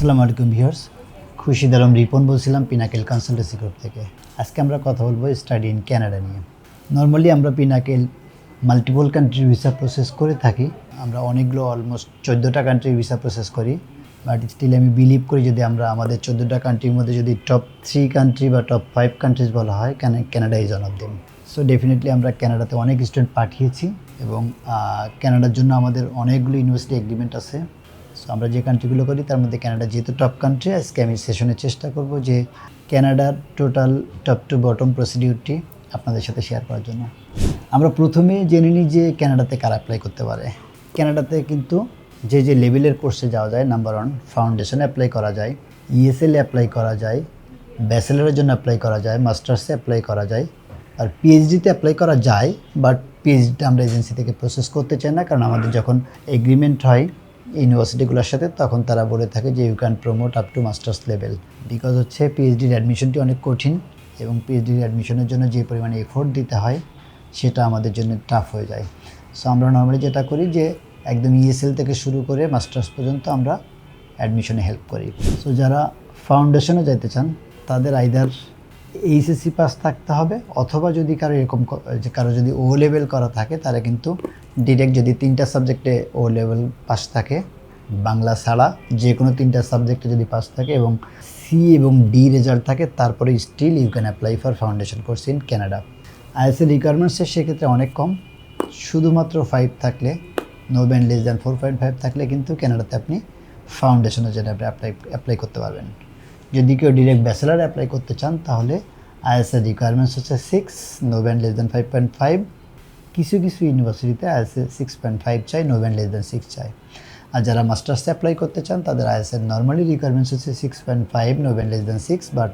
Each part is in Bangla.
আসসালামু আলাইকুম ভিউয়ার্স, খুশিদ আলম রিপন বলছিলাম পিনাকেল কনসালটেন্সি গ্রুপ থেকে। আজকে আমরা কথা বলবো স্টাডি ইন ক্যানাডা নিয়ে। নর্মালি আমরা পিনাকেল মাল্টিপল কান্ট্রির ভিসা প্রসেস করে থাকি। আমরা অনেকগুলো অলমোস্ট 14টা কান্ট্রির ভিসা প্রসেস করি, বাট স্টিল আমি বিলিভ করি যদি আমরা আমাদের 14টা কান্ট্রির মধ্যে যদি টপ 3 কান্ট্রি বা টপ 5 কান্ট্রিজ বলা হয়, Canada is one of them. So definitely আমরা ক্যানাডাতে অনেক স্টুডেন্ট পাঠিয়েছি এবং ক্যানাডার জন্য আমাদের অনেকগুলো ইউনিভার্সিটি এগ্রিমেন্ট আছে। সো আমরা যে কান্ট্রিগুলো করি তার মধ্যে ক্যানাডা যেহেতু টপ কান্ট্রি, আজকে আমি সেশনে চেষ্টা করব যে ক্যানাডার টোটাল টপ টু বটম প্রসিডিউরটি আপনাদের সাথে শেয়ার করার জন্য। আমরা প্রথমে জেনে নিই যে ক্যানাডাতে কারা অ্যাপ্লাই করতে পারে। ক্যানাডাতে কিন্তু যে লেভেলের কোর্সে যাওয়া যায়, নাম্বার 1 ফাউন্ডেশনে অ্যাপ্লাই করা যায়, ইএসএল অ্যাপ্লাই করা যায়, ব্যাচেলারের জন্য অ্যাপ্লাই করা যায়, মাস্টার্সে অ্যাপ্লাই করা যায়, আর পিএইচডিতে অ্যাপ্লাই করা যায়। বাট পিএইচডিটা আমরা এজেন্সি থেকে প্রসেস করতে চাই না, কারণ আমাদের যখন এগ্রিমেন্ট হয় ইউনিভার্সিটিগুলোর সাথে তখন তারা বলে থাকে যে you can promote up to masters level. Because হচ্ছে পিএইচডির অ্যাডমিশনটি অনেক কঠিন এবং পিএইচডির অ্যাডমিশনের জন্য যে পরিমাণে এফোর্ট দিতে হয় সেটা আমাদের জন্য টাফ হয়ে যায়। সো আমরা নর্মালি যেটা করি যে একদম ইএসএল থেকে শুরু করে মাস্টার্স পর্যন্ত আমরা অ্যাডমিশনে হেল্প করি। সো যারা ফাউন্ডেশনে যেতে চান তাদের আইদার এইচএসসি পাস থাকতে হবে, অথবা যদি কারো যদি ও লেভেল করা থাকে তারা কিন্তু ডিরেক্ট, যদি 3টা সাবজেক্টে ও লেভেল পাস থাকে, বাংলা ছাড়া যে কোনো 3টা সাবজেক্টে যদি পাস থাকে এবং সি এবং ডি রেজাল্ট থাকে, তারপরে still you can apply for foundation course in Canada. আইএসএল রিকোয়ারমেন্টসের সেক্ষেত্রে অনেক কম, শুধুমাত্র 5 থাকলে, নো ব্যান্ড লেস দ্যান 4.5 থাকলে কিন্তু ক্যানাডাতে আপনি ফাউন্ডেশনের জন্য অ্যাপ্লাই করতে পারবেন। যদি কেউ ডিরেক্ট ব্যাচেলার অ্যাপ্লাই করতে চান তাহলে আইএসএল রিকোয়ারমেন্টস হচ্ছে 6, নো ব্যান্ড লেস দ্যান 5.5। কিছু ইউনিভার্সিটিতে আইএসএল 6.5 চাই, নো ব্যান্ড লেস দ্যান 6 চাই। আর যারা মাস্টার্সে অ্যাপ্লাই করতে চান তাদের আইএসএল নর্মালি রিকোয়ারমেন্টস হচ্ছে 6.5, no band less than 6। But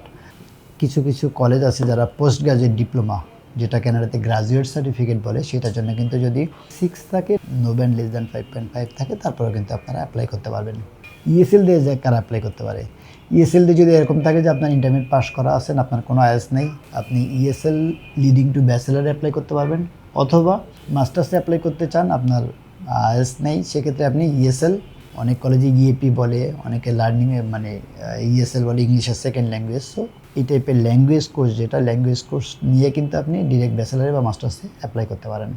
কিছু কলেজ আছে যারা পোস্ট গ্রাজুয়েট ডিপ্লোমা, যেটা ক্যানাডাতে গ্রাজুয়েট সার্টিফিকেট বলে, সেটার জন্য কিন্তু যদি 6 থাকে, নো ব্যান্ড লেস দ্যান 5.5 থাকে, তারপরেও কিন্তু আপনারা অ্যাপ্লাই করতে পারবেন। ইএসএল দিয়ে যে কারা অ্যাপ্লাই করতে পারে, ইএসএল দিয়ে যদি এরকম থাকে যে আপনার ইন্টারমিডিয়েট পাস করা আছেন, আপনার কোনো আইএস নেই, আপনি ইএসএল লিডিং টু ব্যাচেলারে অ্যাপ্লাই করতে পারবেন। অথবা মাস্টার্সে অ্যাপ্লাই করতে চান, আপনার আইএস নেই, সেক্ষেত্রে আপনি ইএসএল, অনেক কলেজে ইএপি বলে, অনেকে লার্নিংয়ে মানে ইএসএল বলে, ইংলিশের সেকেন্ড ল্যাঙ্গুয়েজ। সো এই টাইপের ল্যাঙ্গুয়েজ কোর্স, যেটা ল্যাঙ্গুয়েজ কোর্স নিয়ে কিন্তু আপনি ডিরেক্ট ব্যাচেলারে বা মাস্টার্সে অ্যাপ্লাই করতে পারেন।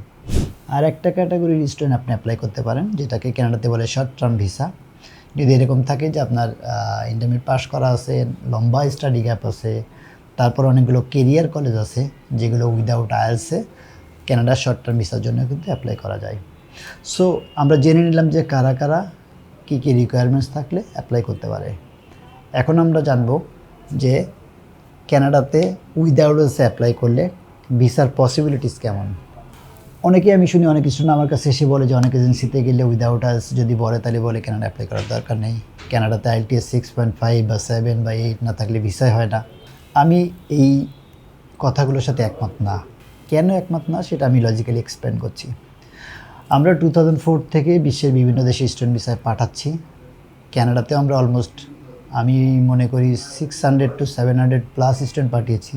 আর একটা ক্যাটাগরির স্টুডেন্ট আপনি অ্যাপ্লাই করতে পারেন, যেটাকে ক্যানাডাতে বলে শর্ট টার্ম ভিসা। যদি এরকম থাকে যে আপনার ইন্টারমিডিয়েট পাস করা আছে, লম্বা স্টাডি গ্যাপ আছে, তারপর অনেকগুলো কেরিয়ার কলেজ আছে যেগুলো উইদাউট আইএলসে ক্যানাডার শর্ট টার্ম ভিসার জন্য কিন্তু অ্যাপ্লাই করা যায়। সো আমরা জেনে নিলাম যে কারা কী রিকোয়ারমেন্টস থাকলে অ্যাপ্লাই করতে পারে। এখন আমরা জানবো যে ক্যানাডাতে উইদাউট আইএলসে অ্যাপ্লাই করলে ভিসার পসিবিলিটিস কেমন। অনেকেই আমি শুনি, অনেক স্টুডেন্ট আমার কাছে এসে বলে যে অনেক এজেন্সিতে গেলে উইদাউট আইএলস যদি বলে তাহলে বলে ক্যানাডা অ্যাপ্লাই করার দরকার নেই, ক্যানাডাতে আইএলটিএস 6.5 বা 7 বা 8 না থাকলে ভিসাই হয় না। আমি এই কথাগুলোর সাথে একমত না। কেন একমত না সেটা আমি লজিক্যালি এক্সপ্লেন করছি। আমরা 2004 থেকে বিশ্বের বিভিন্ন দেশে স্টুডেন্ট ভিসায় পাঠাচ্ছি। ক্যানাডাতে আমরা অলমোস্ট, আমি মনে করি 600 to 700 প্লাস স্টুডেন্ট পাঠিয়েছি।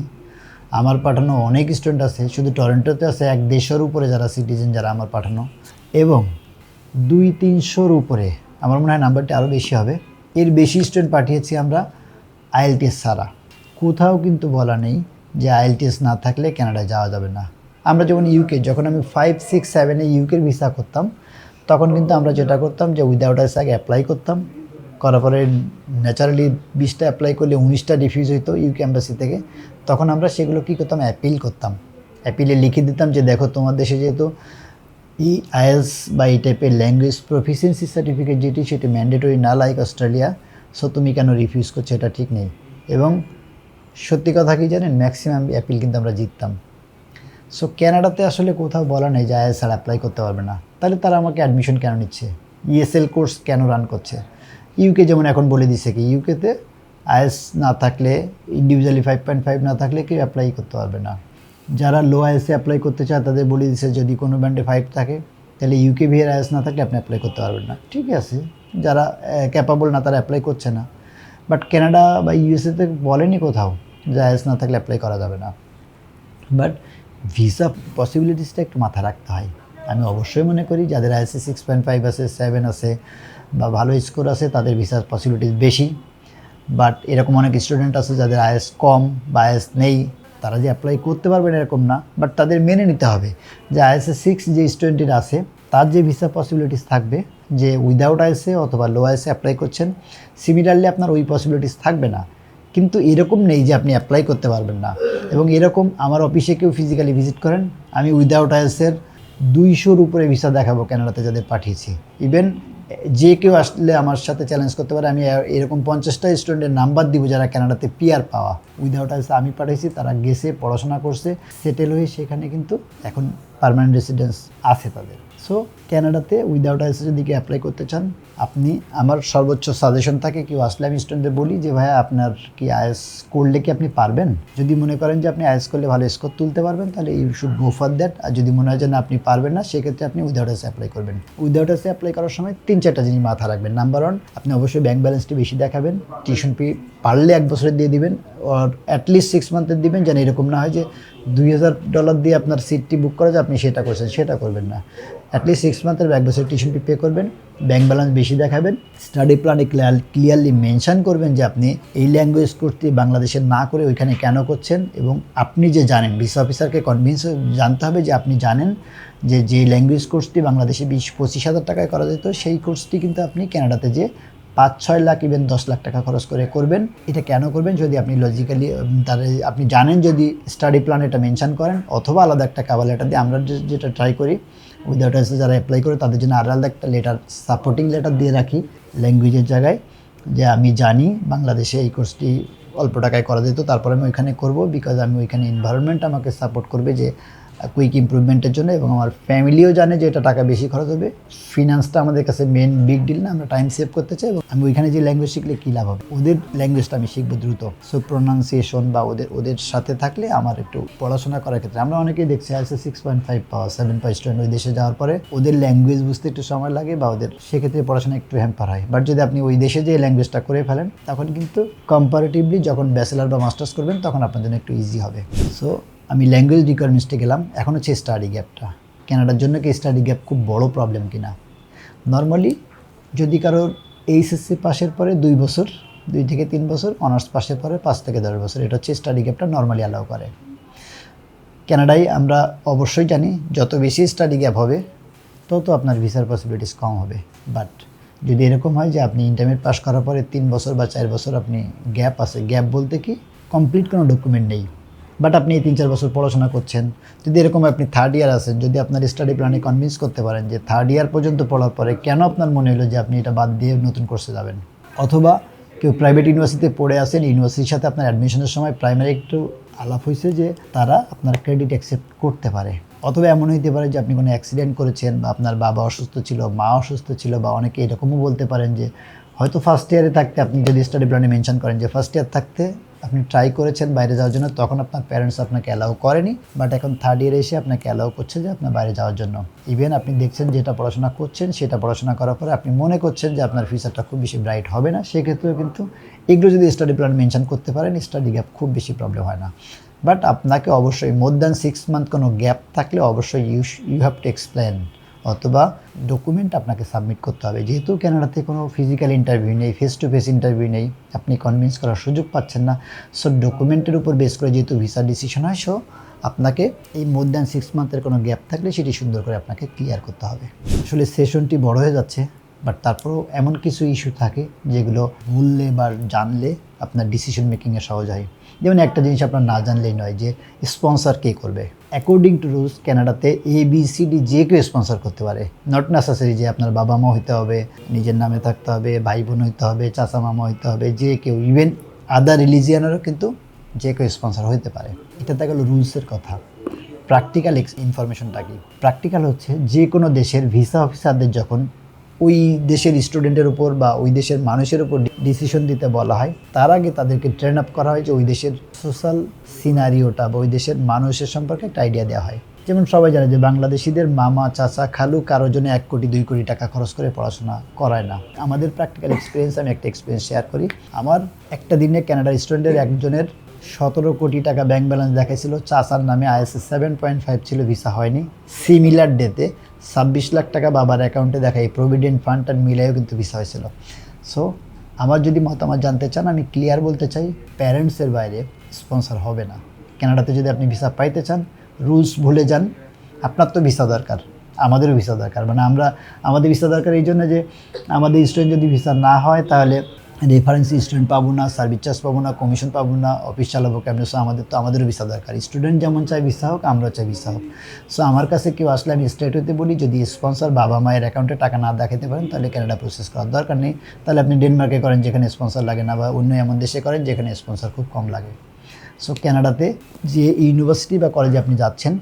আমার পাঠানো অনেক স্টুডেন্ট আছে, শুধু টরন্টোতে আছে 150-এর উপরে যারা সিটিজেন, যারা আমার পাঠানো, এবং 200-300-র উপরে, আমার মনে হয় নাম্বারটি আরও বেশি হবে, এর বেশি স্টুডেন্ট পাঠিয়েছি আমরা আইএলটিএস ছাড়া। কোথাও কিন্তু বলা নেই যে আইএলটিএস না থাকলে ক্যানাডায় যাওয়া যাবে না। আমরা যেমন যখন আমি 5, 6, 7-এ ইউকের ভিসা করতাম, তখন কিন্তু আমরা যেটা করতাম যে উইদাউট আইএলটিএস আগে অ্যাপ্লাই করতাম, করার পরে ন্যাচারালি 20টা অ্যাপ্লাই করলে 19টা রিফিউজ হইতো ইউকে অ্যাম্বাসি থেকে। তখন আমরা সেগুলো কী করতাম, অ্যাপিল করতাম। অ্যাপিলে লিখে দিতাম যে দেখো, তোমার দেশে যেহেতু আইএলটিএস বা এই টাইপের ল্যাঙ্গুয়েজ প্রফিসিয়েন্সি সার্টিফিকেট সেটি ম্যান্ডেটরি না, লাইক অস্ট্রেলিয়া, সো তুমি কেন রিফিউজ করছো, এটা ঠিক নেই। এবং সত্যি কথা কি জানেন, ম্যাক্সিমাম অ্যাপিল কিন্তু আমরা জিততাম। সো ক্যানাডাতে আসলে কোথাও বলা নেই যে আইএলটিএস ছাড়া অ্যাপ্লাই করতে পারবে না। তাহলে তারা আমাকে অ্যাডমিশন কেন নিচ্ছে, ইএসএল কোর্স কেন রান করছে? ইউকে যেমন এখন বলে দিছে কি, ইউকেতে আইএলটিএস না থাকলে, ইন্ডিভিজুয়ালি 5.5 না থাকলে কেউ অ্যাপ্লাই করতে পারবে না। যারা লো আইএলটিএসে অ্যাপ্লাই করতে চায় তাদের বলে দিছে যদি কোনো ব্যান্ডে 5 থাকে তাহলে ইউকে ভিএর আইএলটিএস না থাকলে আপনি অ্যাপ্লাই করতে পারবেন না। ঠিক আছে, যারা ক্যাপাবল না তারা অ্যাপ্লাই করছে না। বাট ক্যানাডা বা ইউএসএতে বলেনি কোথাও যে আইএলটিএস না থাকলে অ্যাপ্লাই করা যাবে না। বাট ভিসা পসিবিলিটিসটা একটু মাথায় রাখতে হয়। আমি অবশ্যই মনে করি যাদের আইএসএ 6.5 আছে, 7 আছে বা ভালো স্কোর আছে তাদের ভিসার পসিবিলিটিস বেশি। বাট এরকম অনেক স্টুডেন্ট আছে যাদের আইএস কম বা আইএস নেই, তারা যে অ্যাপ্লাই করতে পারবেন এরকম না, বাট তাদের মেনে নিতে হবে যে আইএসএ 6 যে স্টুডেন্টের আছে তার যে ভিসা পসিবিলিটিস থাকবে, যে উইদাউট আইএসএ অথবা লো আইএসএ অ্যাপ্লাই করছেন, সিমিলারলি আপনার ওই পসিবিলিটিস থাকবে না। কিন্তু এরকম নেই যে আপনি অ্যাপ্লাই করতে পারবেন না। এবং এরকম আমার অফিসে কেউ ফিজিক্যালি ভিজিট করেন, আমি উইদাউট আইএসএর 200-র উপরে ভিসা দেখাবো কানাডাতে যাদের পাঠিয়েছি। ইভেন যে কেউ আসলে আমার সাথে চ্যালেঞ্জ করতে পারে, আমি এরকম 50টা স্টুডেন্টের নাম্বার দিব যারা কানাডাতে পিআর পাওয়া উইদাউট আইএসএ আমি পাঠিয়েছি, তারা গেছে, পড়াশোনা করছে, সেটেল হয়ে সেখানে কিন্তু এখন পার্মানেন্ট রেসিডেন্স আছে তাদের। সো কানাডাতে উইদাউট আইএসএ যদি কেউ অ্যাপ্লাই করতে চান, আপনি, আমার সর্বোচ্চ সাজেশন থাকে কেউ আসলে আমি স্টুডেন্টদের বলি যে ভাইয়া আপনার কি আইএস করলে কি আপনি পারবেন? যদি মনে করেন যে আপনি আইএস করলে ভালো স্কোর তুলতে পারবেন তাহলে you should go for that. আর যদি মনে হয় যে না আপনি পারবেন না, সেক্ষেত্রে আপনি উইদাউট আইএসএ অ্যাপ্লাই করবেন। উইদাউট আইএসএ অ্যাপ্লাই করার সময় 3-4টা জিনিস মাথা রাখবেন। নাম্বার 1, আপনি অবশ্যই ব্যাঙ্ক ব্যালেন্সটি বেশি দেখাবেন। টিউশন ফি পারলে 1 বছরের দিয়ে দিবেন, আর অ্যাটলিস্ট 6 মান্থের দিবেন, যেন এরকম না হয় যে $2000 দিয়ে আপনার সিটটি বুক করা যায়, আপনি সেটা করছেন, সেটা করবেন না। অ্যাটলিস্ট 6 মান্থের 1 বছরের টিউশন ফি পে করবেন, ব্যাঙ্ক ব্যালেন্স বেশি দেখাবেন, স্টাডি প্ল্যানে ক্লিয়ারলি মেনশন করবেন যে আপনি এই ল্যাঙ্গুয়েজ কোর্সটি বাংলাদেশে না করে ওইখানে কেন করছেন। এবং আপনি যে জানেন, ভিসা অফিসারকে কনভিন্স জানতে হবে যে আপনি জানেন যে ল্যাঙ্গুয়েজ কোর্সটি বাংলাদেশে 20-25 হাজার টাকায় করা যেত, সেই কোর্সটি কিন্তু আপনি কানাডাতে যে 5-6 লাখ ইভেন 10 লাখ টাকা খরচ করে করবেন। এটা কেন করবেন? যদি আপনি লজিক্যালি আপনি জানেন, যদি স্টাডি প্ল্যান এটা মেনশন করেন, অথবা আলাদা একটা কভার লেটার দিয়ে, আমরা যেটা ট্রাই করি উইদাউট আইএসএ যারা অ্যাপ্লাই করে তাদের জন্য আলাদা একটা লেটার, সাপোর্টিং লেটার দিয়ে রাখি ল্যাঙ্গুয়েজের জায়গায়, যে আমি জানি বাংলাদেশে এই কোর্সটি অল্প টাকায় করা যেত, তারপরে আমি ওইখানে করব, বিকজ আমি ওইখানে এনভায়রনমেন্ট আমাকে সাপোর্ট করবে যে কুইক ইমপ্রুভমেন্টের জন্য, এবং আমার ফ্যামিলিও জানে যে এটা টাকা বেশি খরচ হবে। ফিনান্সটা আমাদের কাছে মেন বিগ ডিল না, আমরা টাইম সেভ করতে চাই, এবং আমি ওইখানে যে ল্যাঙ্গুয়েজ শিখলে কী লাভ হবে, ওদের ল্যাঙ্গুয়েজটা আমি শিখবো দ্রুত। সো প্রোনাউন্সিয়েশন বা ওদের সাথে থাকলে আমার একটু পড়াশোনা করার ক্ষেত্রে, আমরা অনেকেই দেখছি আইএলটিএস 6.5 পাওয়া, 7 পাওয়া স্টুডেন্ট ওই দেশে যাওয়ার পরে ওদের ল্যাঙ্গুয়েজ বুঝতে একটু সময় লাগে, বা ওদের সেক্ষেত্রে পড়াশোনা একটু হ্যাম্পার হয়। বাট যদি আপনি ওই দেশে যে ল্যাঙ্গুয়েজটা করে ফেলেন, তখন কিন্তু কম্পারেটিভলি যখন ব্যাচেলার বা মাস্টার্স করবেন তখন আপনার জন্য একটু ইজি হবে। সো আমি ল্যাঙ্গুয়েজ রিকোয়ারমেন্টসে গেলাম। এখন হচ্ছে স্টাডি গ্যাপটা। কানাডার জন্য কি স্টাডি গ্যাপ খুব বড় প্রবলেম কিনা? নর্মালি যদি কারোর এইচএসসি পাশের পরে 2 বছর, 2 থেকে 3 বছর, অনার্স পাশের পরে 5 থেকে 10 বছর, এটা হচ্ছে স্টাডি গ্যাপটা নর্মালি অ্যালাউ করে। কানাডায় আমরা অবশ্যই জানি যত বেশি স্টাডি গ্যাপ হবে তত আপনার ভিসার পসিবিলিটিস কম হবে। বাট যদি এরকম হয় যে আপনি ইন্টারমিডিয়েট পাস করার পরে 3 বছর বা 4 বছর আপনি গ্যাপ আছে, গ্যাপ বলতে কি কমপ্লিট কোনো ডকুমেন্ট নেই, বাট আপনি এই 3-4 বছর পড়াশোনা করছেন, যদি এরকম আপনি 3rd ইয়ার আছেন, যদি আপনার স্টাডি প্ল্যানে কনভিন্স করতে পারেন যে 3rd ইয়ার পর্যন্ত পড়ার পরে কেন আপনার মনে হলো যে আপনি এটা বাদ দিয়ে নতুন কোর্সে যাবেন, অথবা কেউ প্রাইভেট ইউনিভার্সিটিতে পড়ে আসেন, ইউনিভার্সিটির সাথে আপনার অ্যাডমিশনের সময় প্রাইমারি একটু আলাপ হয়েছে যে তারা আপনার ক্রেডিট অ্যাকসেপ্ট করতে পারে, অথবা এমন হইতে পারে যে আপনি কোনো অ্যাক্সিডেন্ট করেছেন, বা আপনার বাবা অসুস্থ ছিল, মা অসুস্থ ছিল, বা অনেকে এরকমও বলতে পারেন যে হয়তো ফার্স্ট ইয়ারে থাকতে, আপনি যদি স্টাডি প্ল্যানে মেনশন করেন যে ফার্স্ট ইয়ার থাকতে আপনি ট্রাই করেছেন বাইরে যাওয়ার জন্য, তখন আপনার প্যারেন্টস আপনাকে অ্যালাউ করেনি, বাট এখন 3rd ইয়ারে এসে আপনাকে অ্যালাউ করছে যে আপনার বাইরে যাওয়ার জন্য। ইভেন আপনি দেখছেন যেটা পড়াশোনা করছেন, সেটা পড়াশোনা করার পরে আপনি মনে করছেন যে আপনার ফিউচারটা খুব বেশি ব্রাইট হবে না, সেক্ষেত্রেও কিন্তু এগুলো যদি স্টাডি প্ল্যান মেনশন করতে পারেন, স্টাডি গ্যাপ খুব বেশি প্রবলেম হয় না। বাট আপনাকে অবশ্যই মোর দ্যান 6 মান্থ কোনো গ্যাপ থাকলে অবশ্যই ইউ হ্যাভ টু এক্সপ্লেন, অথবা ডকুমেন্ট আপনাকে সাবমিট করতে হবে। যেহেতু কানাডাতে কোনো ফিজিক্যাল ইন্টারভিউ নেই, ফেস টু ফেস ইন্টারভিউ নেই, আপনি কনভিন্স করার সুযোগ পাচ্ছেন না। সো ডকুমেন্টের উপর বেস করে যেহেতু ভিসা ডিসিশন হয়, সো আপনাকে এই মোর দ্যান 6 মান্থের কোনো গ্যাপ থাকলে সেটি সুন্দর করে আপনাকে ক্লিয়ার করতে হবে। আসলে সেশনটি বড় হয়ে যাচ্ছে, বাট তারপরেও এমন কিছু ইস্যু থাকে যেগুলো বললে বা জানলে আপনার ডিসিশন মেকিংয়ে সহজ হয়। যেমন একটা জিনিস আপনার না জানলেই নয় যে স্পন্সর কে করবে। অ্যাকর্ডিং টু রুলস কানাডাতে ABCD যে কেউ স্পন্সর করতে পারে, নট নেসেসারি যে আপনার বাবা মা হইতে হবে, নিজের নামে থাকতে হবে, ভাই বোন হইতে হবে, চাচা মামা হইতে হবে, যে কেউ, ইভেন আদার রিলিজিয়ানেরও কিন্তু যে কেউ স্পন্সর হইতে পারে। এটা তো গেল রুলসের কথা। প্র্যাকটিক্যাল ইনফরমেশনটা কি? প্র্যাকটিক্যাল হচ্ছে যে কোনো দেশের ভিসা অফিসারদের যখন ওই দেশের স্টুডেন্টের উপর বা ওই দেশের মানুষের উপর ডিসিশন দিতে বলা হয়, তার আগে তাদেরকে ট্রেন আপ করা হয় যে ওই দেশের সোশ্যাল সিনারিওটা বা ওই দেশের মানুষের সম্পর্কে একটা আইডিয়া দেওয়া হয়। যেমন সবাই জানে যে বাংলাদেশিদের মামা, চাচা, খালু কারোর জন্য 1 কোটি 2 কোটি টাকা খরচ করে পড়াশোনা করায় না। আমাদের প্র্যাকটিক্যাল এক্সপিরিয়েন্স, আমি একটা এক্সপিরিয়েন্স শেয়ার করি। আমার একটা দিনে কানাডার স্টুডেন্টের একজনের 17 কোটি টাকা ব্যাংক ব্যালেন্স দেখাইছিল, চাচার নামে ISS 7.5 ছিল, ভিসা হয়নি। সিমিলার ডেতে 26 লাখ টাকা বাবার অ্যাকাউন্টে দেখাই প্রভিডেন্ট ফান্ড আর মিলাইও কিন্তু ভিসা হয়েছিল। সো আমার যদি মতামত জানতে চান, আমি ক্লিয়ার বলতে চাই, প্যারেন্টসের বাইরে স্পন্সর হবে না। কানাডাতে যদি আপনি ভিসা পাইতে চান, রুলস ভুলে যান। আপনার তো ভিসা দরকার, আমাদেরও ভিসা দরকার, মানে আমাদের ভিসা দরকার এই জন্য যে আমাদের স্টুডেন্ট যদি ভিসা না হয় তাহলে রেফারেন্স স্টুডেন্ট পাবো না, সার্ভিস চার্জ পাবো না, কমিশন পাবো না, অফিস চালাবো কেমন। সো আমাদেরও ভিসা দরকার। স্টুডেন্ট যেমন চাই ভিসা হোক, আমরাও চাই ভিসা হোক। সো আমার কাছে কেউ আসলে আমি স্ট্রেট হতে বলি, যদি স্পন্সর বাবা মায়ের অ্যাকাউন্টে টাকা না দেখাতে পারেন তাহলে কানাডা প্রসেস করার দরকার নেই। তাহলে আপনি ডেনমার্কে করেন যেখানে স্পন্সর লাগে না, বা অন্য এমন দেশে করেন যেখানে স্পন্সর খুব কম লাগে। সো কানাডাতে যে ইউনিভার্সিটি বা কলেজে আপনি যাচ্ছেন,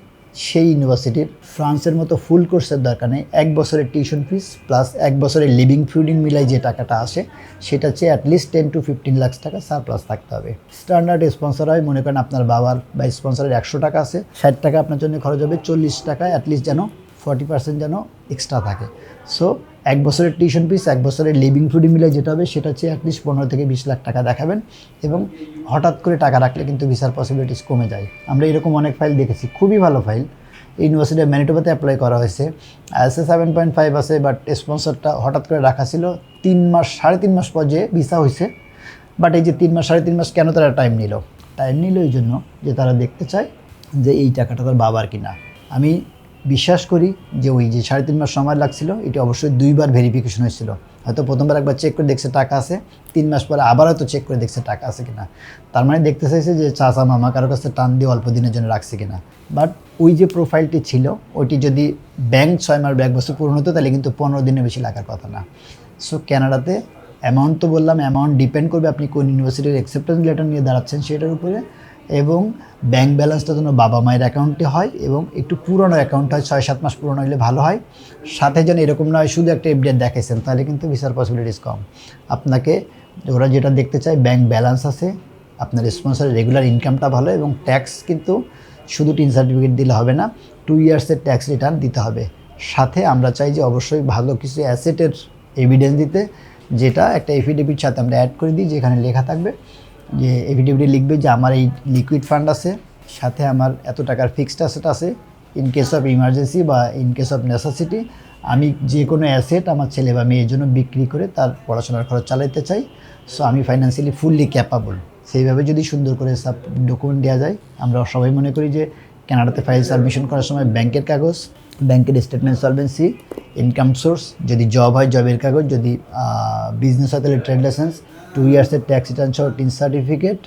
সেই ইউনিভার্সিটির ফ্রান্সের মতো ফুল কোর্সের দরকার নেই। 1 বছরের টিউশন ফিস প্লাস 1 বছরের লিভিং ফুডিং মিলাই যে টাকাটা আসে, সেটা হচ্ছে অ্যাটলিস্ট 10 to 15 লাখ টাকা সারপ্লাস থাকতে হবে। স্ট্যান্ডার্ড স্পন্সর হয়, মনে করেন আপনার বাবার বা স্পন্সরের 100 টাকা আছে, 60 টাকা আপনার জন্য খরচ হবে, 40 টাকা অ্যাটলিস্ট যেন 40% যেন এক্সট্রা থাকে। সো 1 বছরের টিউশন ফিস, 1 বছরের লিভিং ফুডিং মিলাই যেটা হবে, সেটা হচ্ছে অ্যাটলিস্ট 15 থেকে 20 লাখ টাকা দেখাবেন। এবং হঠাৎ করে টাকা রাখলে কিন্তু ভিসার পসিবিলিটিস কমে যায়। আমরা এরকম অনেক ফাইল দেখেছি, খুবই ভালো ফাইল, ইউনিভার্সিটি অফ ম্যানিটোবাতে অ্যাপ্লাই করা হয়েছে, ISS 7.5 আছে, বাট স্পন্সরটা হঠাৎ করে রাখা ছিল। 3 মাস 3.5 মাস পর যে ভিসা হয়েছে। বাট এই যে 3 মাস 3.5 মাস কেন তারা টাইম নিল এই জন্য যে তারা দেখতে চায় যে এই টাকাটা তার বাবার কিনা। আমি বিশ্বাস করি যে ওই যে 3.5 মাস সময় লাগছিল, এটা অবশ্যই 2বার ভেরিফিকেশন হয়েছিল। হয়তো প্রথমবার একবার চেক করে দেখছে টাকা আছে, 3 মাস পরে আবার হয়তো চেক করে দেখছে টাকা আছে কিনা। তার মানে দেখতে চাইছে যে চাচা মামা কারো কাছে টান দিয়ে অল্প দিনের জন্য রাখছে কিনা। বাট ওই যে প্রোফাইলটি ছিল, ওইটি যদি ব্যাংক 6 মাস বা 1 বছর পূর্ণ হতো, তাহলে কিন্তু 15 দিনের বেশি লাগার কথা না। সো কানাডাতে অ্যামাউন্ট তো বললাম, অ্যামাউন্ট ডিপেন্ড করবে আপনি কোন ইউনিভার্সিটির অ্যাকসেপ্টেন্স লেটার নিয়ে দাঁড়াচ্ছেন সেটার উপরে, এবং ব্যাংক ব্যালেন্সটা যেন বাবা মায়ের অ্যাকাউন্টে হয়, এবং একটু পুরনো অ্যাকাউন্ট হয়, 6-7 মাস পুরনো হলে ভালো হয়। সাথে যেন এরকম না হয় শুধু একটা এফডিআর দেখাইছেন, তাহলে কিন্তু ভিসার পসিবিলিটিস কম। আপনাকে ওরা যেটা দেখতে চায়, ব্যাংক ব্যালেন্স আছে, আপনার স্পন্সরের রেগুলার ইনকামটা ভালো, এবং ট্যাক্স কিন্তু শুধু টিন সার্টিফিকেট দিলে হবে না, 2 ইয়ার্সের ট্যাক্স রিটার্ন দিতে হবে। সাথে আমরা চাই যে অবশ্যই ভালো কিছু অ্যাসেটের এভিডেন্স দিতে, যেটা একটা এফিডেভিট সাথে আমরা অ্যাড করে দিই, যেখানে লেখা থাকবে যে এফিডেভিটে লিখবে যে আমার এই লিকুইড ফান্ড আছে, সাথে আমার এত টাকার ফিক্সড অ্যাসেট আছে, ইন কেস অফ ইমার্জেন্সি বা ইন কেস অফ নেসেসিটি আমি যে কোনো অ্যাসেট আমার ছেলে বা মেয়ের জন্য বিক্রি করে তার পড়াশোনার খরচ চালাতে চাই। সো আমি ফাইন্যান্সিয়ালি ফুললি ক্যাপাবল। সেইভাবে যদি সুন্দর করে সব ডকুমেন্ট দেওয়া যায়, আমরা সবাই মনে করি যে কানাডাতে ফাইল সাবমিশন করার সময় ব্যাংকের কাগজ, ব্যাংকের স্টেটমেন্ট, সলভেন্সি, ইনকাম সোর্স, যদি জব হয় জবের কাগজ, যদি বিজনেস হয় তাহলে ট্রেড লাইসেন্স, 2 ইয়ার্সের ট্যাক্স রিটার্ন সহ টিন সার্টিফিকেট,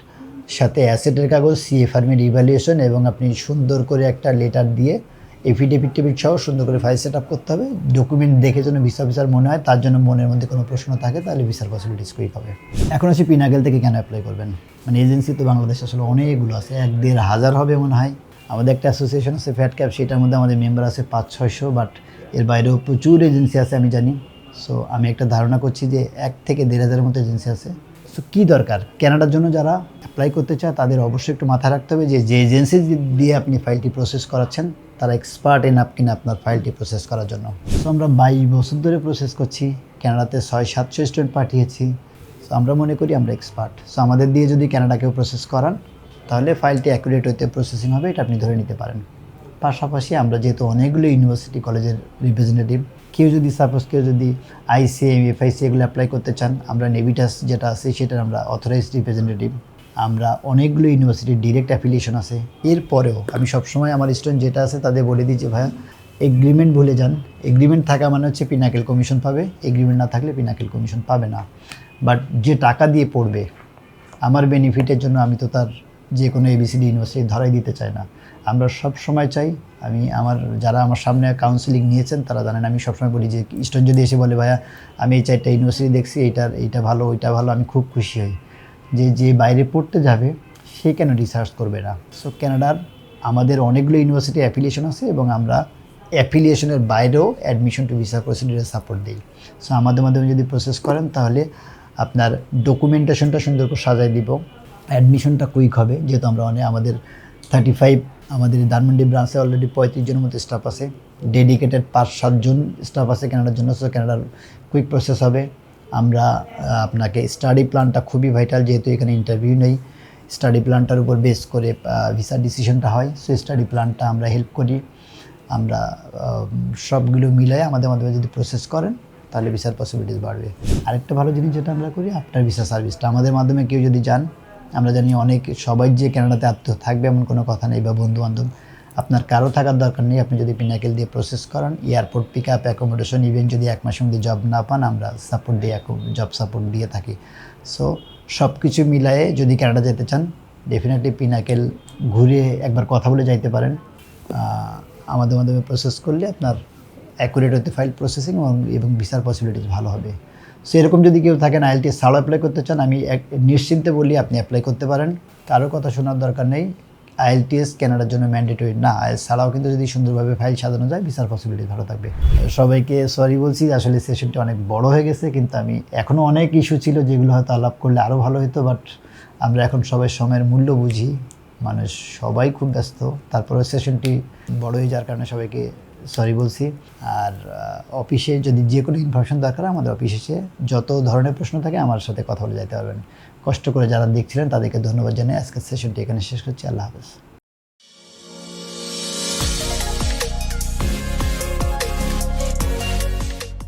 সাথে অ্যাসেটের কাগজ, সিএ ফার্মের ইভ্যালুয়েশন, এবং আপনি সুন্দর করে একটা লেটার দিয়ে এফিডেভিট সহ সুন্দর করে ফাইল সেট আপ করতে হবে। ডকুমেন্ট দেখে যেন ভিসার মনে হয়, তার জন্য মনের মধ্যে কোনো প্রশ্ন থাকে, তাহলে ভিসার পসিবিলিটিস কুইক হবে। এখন আসি পিনাকেল থেকে কেন অ্যাপ্লাই করবেন। মানে এজেন্সি তো বাংলাদেশে আসলে অনেকগুলো আছে, 1-1.5 হাজার হবে মনে হয়। আমাদের একটা অ্যাসোসিয়েশন আছে ফ্যাট ক্যাপ, সেটার মধ্যে আমাদের মেম্বার আছে 500-600, বাট এর বাইরেও প্রচুর এজেন্সি আছে আমি জানি। সো আমি একটা ধারণা করছি যে 1 থেকে 1.5 হাজারের মতো এজেন্সি আছে। সো কী দরকার, কানাডার জন্য যারা অ্যাপ্লাই করতে চায় তাদের অবশ্যই একটু মাথায় রাখতে হবে যে এজেন্সি দিয়ে আপনি ফাইলটি প্রসেস করাচ্ছেন তারা এক্সপার্ট এনাফ কিনা আপনার ফাইলটি প্রসেস করার জন্য। সো আমরা 22 বছর ধরে প্রসেস করছি, কানাডাতে 600-700 স্টুডেন্ট পাঠিয়েছি। সো আমরা মনে করি আমরা এক্সপার্ট। সো আমাদের দিয়ে যদি কানাডাকেও প্রসেস করান, তাহলে ফাইলটি অ্যাকুরেট হতে প্রসেসিং হবে, এটা আপনি ধরে নিতে পারেন। পাশাপাশি আমরা যেহেতু অনেকগুলো ইউনিভার্সিটি কলেজের রিপ্রেজেন্টেটিভ, কেউ যদি আইসিএম, এফআইসি এগুলো অ্যাপ্লাই করতে চান, আমরা নেভিটাস যেটা আছে সেটার আমরা অথরাইজড রিপ্রেজেন্টেটিভ। আমরা অনেকগুলো ইউনিভার্সিটির ডিরেক্ট অ্যাফিলিয়েশন আছে। এরপরেও আমি সবসময় আমার স্টুডেন্ট যেটা আছে তাদের বলে দিই যে ভাইয়া এগ্রিমেন্ট ভুলে যান। এগ্রিমেন্ট থাকা মানে হচ্ছে পিনাকেল কমিশন পাবে, এগ্রিমেন্ট না থাকলে পিনাকেল কমিশন পাবে না। বাট যে টাকা দিয়ে পড়বে আমার বেনিফিটের জন্য আমি তো তার যে কোনো এবিসিডি ইউনিভার্সিটি ধরাই দিতে চাই না। আমরা সব সময় চাই, যারা আমার সামনে কাউন্সিলিং নিয়েছেন তারা জানেন, আমি সবসময় বলি যে স্টুডেন্ট যদি এসে বলে ভাইয়া আমি এই 4টা ইউনিভার্সিটি দেখছি, এইটা ভালো ওইটা ভালো, আমি খুব খুশি হই। যে বাইরে পড়তে যাবে সে কেন রিসার্চ করবে না। সো কানাডার আমাদের অনেকগুলো ইউনিভার্সিটি অ্যাফিলিয়েশন আছে, এবং আমরা অ্যাফিলিয়েশনের বাইরেও অ্যাডমিশন টু ভিসা প্রসিডিউরে সাপোর্ট দিই। সো আমাদের মাধ্যমে যদি প্রসেস করেন তাহলে আপনার ডকুমেন্টেশনটা সুন্দর করে সাজাই দিব, অ্যাডমিশনটা কুইক হবে। যেহেতু আমরা আমাদের 35 আমাদের ধানমন্ডি ব্রাঞ্চে অলরেডি 35 জনের মতো স্টাফ আছে, ডেডিকেটেড 5-7 জন স্টাফ আছে কানাডার জন্য। সো কানাডার কুইক প্রসেস হবে। আমরা আপনাকে স্টাডি প্ল্যানটা খুবই ভাইটাল, যেহেতু এখানে ইন্টারভিউ নেই, স্টাডি প্ল্যানটার উপর বেস করে ভিসার ডিসিশনটা হয়। সো স্টাডি প্ল্যানটা আমরা হেল্প করি, আমরা সবগুলো মিলাই আমাদের মাধ্যমে যদি প্রসেস করেন তাহলে ভিসার পসিবিলিটিস বাড়বে। আরেকটা ভালো জিনিস যেটা আমরা করি, আফটার ভিসা সার্ভিসটা আমাদের মাধ্যমে কেউ যদি যান, আমরা জানি অনেক সবাই যে কানাডাতে আত্মীয় থাকবে এমন কোনো কথা নেই, বা বন্ধুবান্ধব, আপনার কারো থাকার দরকার নেই। আপনি যদি পিনাকেল দিয়ে প্রসেস করান, airport pick up, accommodation, even যদি 1 মাসের মধ্যে জব না পান, আমরা সাপোর্ট দিয়ে জব সাপোর্ট দিয়ে থাকি। সো সব কিছু মিলায়ে যদি কানাডা যেতে চান, ডেফিনেটলি পিনাকেল ঘুরে একবার কথা বলে যাইতে পারেন। আমাদের মাধ্যমে প্রসেস করলে আপনার অ্যাকুরেট হতে ফাইল প্রসেসিং এবং ভিসার পসিবিলিটিস ভালো হবে। সো এরকম যদি কেউ থাকেন আইএলটিএস ছাড়াও অ্যাপ্লাই করতে চান, আমি নিশ্চিন্তে বলি আপনি অ্যাপ্লাই করতে পারেন, কারো কথা শোনার দরকার নেই। আইএলটিএস কানাডার জন্য ম্যান্ডেটরি না, আইএলটিএস ছাড়াও কিন্তু যদি সুন্দরভাবে ফাইল সাজানো যায় ভিসার পসিবিলিটি ভালো থাকবে। সবাইকে সরি বলছি, আসলে সেশনটি অনেক বড় হয়ে গেছে, কিন্তু আমি এখনও অনেক ইস্যু ছিল যেগুলো হয়তো আলাপ করলে আরও ভালো হতো, বাট আমরা এখন সবাই সময়ের মূল্য বুঝি, মানুষ সবাই খুব ব্যস্ত, তারপরে সেশনটি বড় হয়ে যাওয়ার কারণে সবাইকে সরি বলছি। আর অফিসে যদি যে কোনো ইনফরমেশন দরকার, আমাদের অফিসে যত ধরনের প্রশ্ন থাকে আমার সাথে কথা বলে যেতে পারবেন। কষ্ট করে যারা দেখছিলেন তাদেরকে ধন্যবাদ জানিয়ে আজকের সেশনটি এখানে শেষ করছি। আল্লাহ হাফেজ।